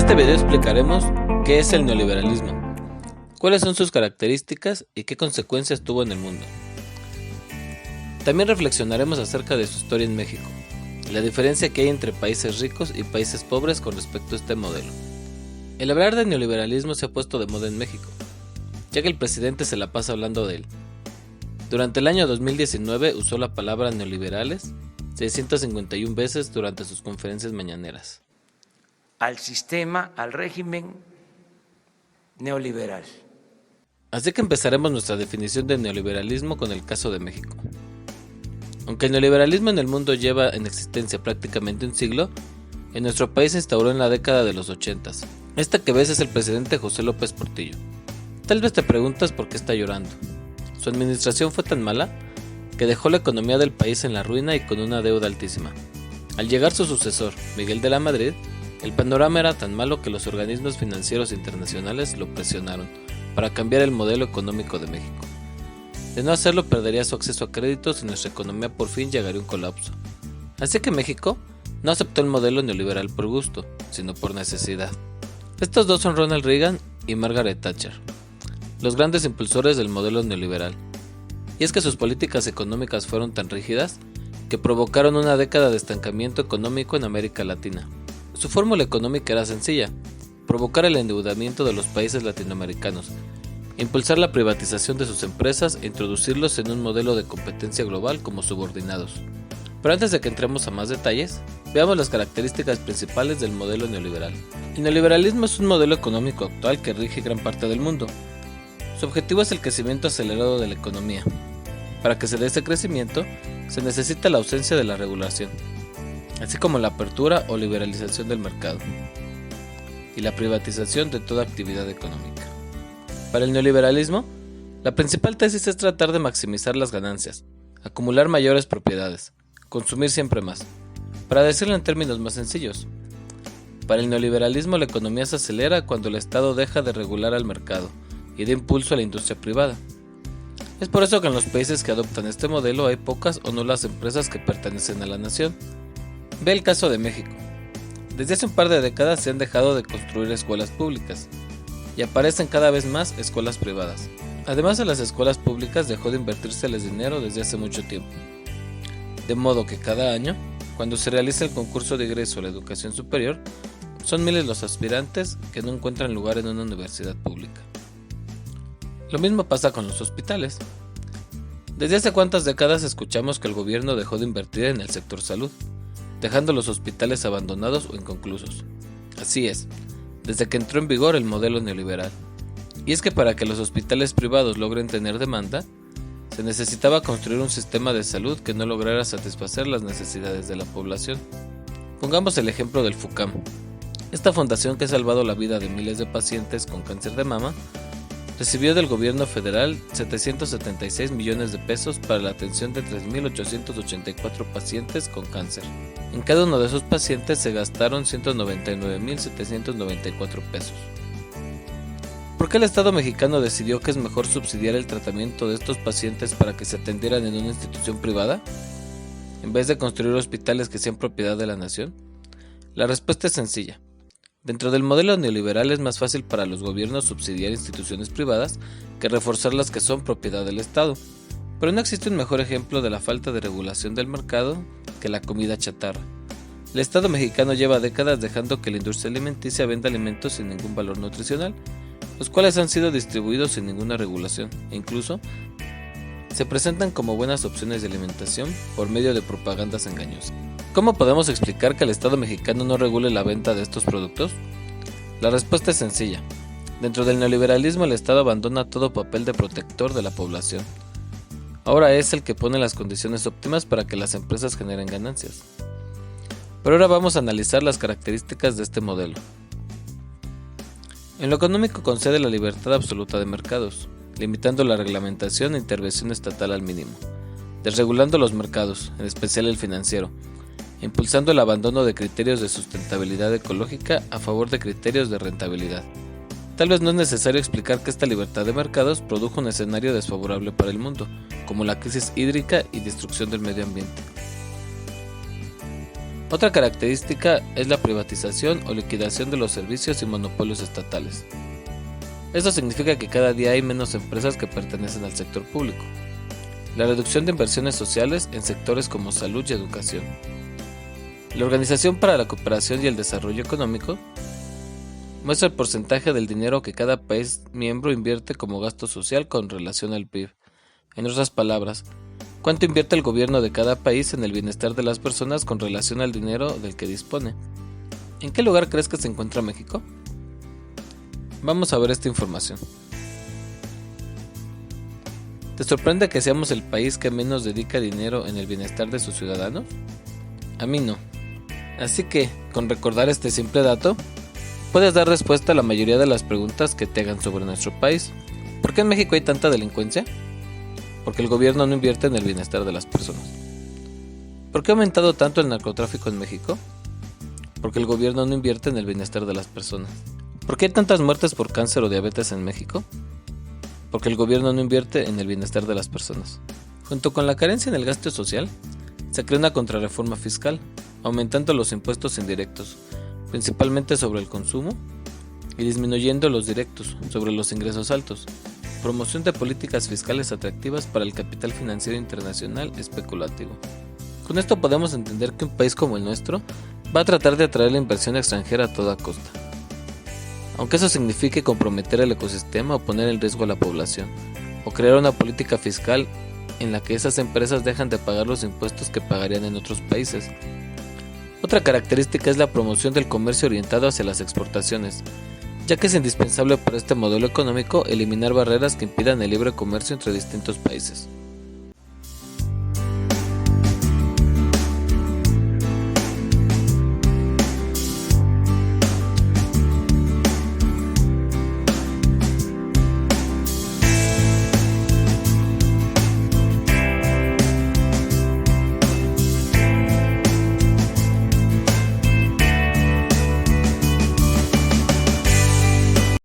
este video explicaremos qué es el neoliberalismo, cuáles son sus características y qué consecuencias tuvo en el mundo. También reflexionaremos acerca de su historia en México y la diferencia que hay entre países ricos y países pobres con respecto a este modelo. El hablar de neoliberalismo se ha puesto de moda en México, ya que el presidente se la pasa hablando de él. Durante el año 2019 usó la palabra neoliberales 651 veces durante sus conferencias mañaneras. Al sistema, al régimen neoliberal. Así que empezaremos nuestra definición de neoliberalismo con el caso de México. Aunque el neoliberalismo en el mundo lleva en existencia prácticamente un siglo, en nuestro país se instauró en la década de los 80. Esta que ves es el presidente José López Portillo. Tal vez te preguntas por qué está llorando. Su administración fue tan mala que dejó la economía del país en la ruina y con una deuda altísima. Al llegar su sucesor, Miguel de la Madrid, el panorama era tan malo que los organismos financieros internacionales lo presionaron para cambiar el modelo económico de México. De no hacerlo, perdería su acceso a créditos y nuestra economía por fin llegaría a un colapso. Así que México no aceptó el modelo neoliberal por gusto, sino por necesidad. Estos dos son Ronald Reagan y Margaret Thatcher, los grandes impulsores del modelo neoliberal. Y es que sus políticas económicas fueron tan rígidas que provocaron una década de estancamiento económico en América Latina. Su fórmula económica era sencilla: provocar el endeudamiento de los países latinoamericanos, impulsar la privatización de sus empresas e introducirlos en un modelo de competencia global como subordinados. Pero antes de que entremos a más detalles, veamos las características principales del modelo neoliberal. El neoliberalismo es un modelo económico actual que rige gran parte del mundo. Su objetivo es el crecimiento acelerado de la economía. Para que se dé ese crecimiento, se necesita la ausencia de la regulación, así como la apertura o liberalización del mercado y la privatización de toda actividad económica. Para el neoliberalismo, la principal tesis es tratar de maximizar las ganancias, acumular mayores propiedades, consumir siempre más. Para decirlo en términos más sencillos, para el neoliberalismo la economía se acelera cuando el Estado deja de regular al mercado y da impulso a la industria privada. Es por eso que en los países que adoptan este modelo hay pocas o nulas empresas que pertenecen a la nación. Ve el caso de México. Desde hace un par de décadas se han dejado de construir escuelas públicas y aparecen cada vez más escuelas privadas. Además de las escuelas públicas dejó de invertírseles dinero desde hace mucho tiempo. De modo que cada año, cuando se realiza el concurso de ingreso a la educación superior, son miles los aspirantes que no encuentran lugar en una universidad pública. Lo mismo pasa con los hospitales. Desde hace cuántas décadas escuchamos que el gobierno dejó de invertir en el sector salud, dejando los hospitales abandonados o inconclusos. Así es, desde que entró en vigor el modelo neoliberal. Y es que para que los hospitales privados logren tener demanda, se necesitaba construir un sistema de salud que no lograra satisfacer las necesidades de la población. Pongamos el ejemplo del FUCAM. Esta fundación que ha salvado la vida de miles de pacientes con cáncer de mama, recibió del gobierno federal 776 millones de pesos para la atención de 3.884 pacientes con cáncer. En cada uno de esos pacientes se gastaron 199.794 pesos. ¿Por qué el Estado mexicano decidió que es mejor subsidiar el tratamiento de estos pacientes para que se atendieran en una institución privada, en vez de construir hospitales que sean propiedad de la nación? La respuesta es sencilla. Dentro del modelo neoliberal es más fácil para los gobiernos subsidiar instituciones privadas que reforzar las que son propiedad del Estado. Pero no existe un mejor ejemplo de la falta de regulación del mercado que la comida chatarra. El Estado mexicano lleva décadas dejando que la industria alimenticia venda alimentos sin ningún valor nutricional, los cuales han sido distribuidos sin ninguna regulación e incluso se presentan como buenas opciones de alimentación por medio de propagandas engañosas. ¿Cómo podemos explicar que el Estado mexicano no regule la venta de estos productos? La respuesta es sencilla. Dentro del neoliberalismo el Estado abandona todo papel de protector de la población. Ahora es el que pone las condiciones óptimas para que las empresas generen ganancias. Pero ahora vamos a analizar las características de este modelo. En lo económico concede la libertad absoluta de mercados, limitando la reglamentación e intervención estatal al mínimo, desregulando los mercados, en especial el financiero, impulsando el abandono de criterios de sustentabilidad ecológica a favor de criterios de rentabilidad. Tal vez no es necesario explicar que esta libertad de mercados produjo un escenario desfavorable para el mundo, como la crisis hídrica y destrucción del medio ambiente. Otra característica es la privatización o liquidación de los servicios y monopolios estatales. Esto significa que cada día hay menos empresas que pertenecen al sector público. La reducción de inversiones sociales en sectores como salud y educación. La Organización para la Cooperación y el Desarrollo Económico muestra el porcentaje del dinero que cada país miembro invierte como gasto social con relación al PIB. En otras palabras, ¿cuánto invierte el gobierno de cada país en el bienestar de las personas con relación al dinero del que dispone? ¿En qué lugar crees que se encuentra México? Vamos a ver esta información. ¿Te sorprende que seamos el país que menos dedica dinero en el bienestar de sus ciudadanos? A mí no. Así que, con recordar este simple dato, puedes dar respuesta a la mayoría de las preguntas que te hagan sobre nuestro país. ¿Por qué en México hay tanta delincuencia? Porque el gobierno no invierte en el bienestar de las personas. ¿Por qué ha aumentado tanto el narcotráfico en México? Porque el gobierno no invierte en el bienestar de las personas. ¿Por qué hay tantas muertes por cáncer o diabetes en México? Porque el gobierno no invierte en el bienestar de las personas. Junto con la carencia en el gasto social, se creó una contrarreforma fiscal, aumentando los impuestos indirectos, principalmente sobre el consumo, y disminuyendo los directos, sobre los ingresos altos. Promoción de políticas fiscales atractivas para el capital financiero internacional especulativo. Con esto podemos entender que un país como el nuestro va a tratar de atraer la inversión extranjera a toda costa, aunque eso signifique comprometer el ecosistema o poner en riesgo a la población, o crear una política fiscal en la que esas empresas dejan de pagar los impuestos que pagarían en otros países. Otra característica es la promoción del comercio orientado hacia las exportaciones, ya que es indispensable para este modelo económico eliminar barreras que impidan el libre comercio entre distintos países.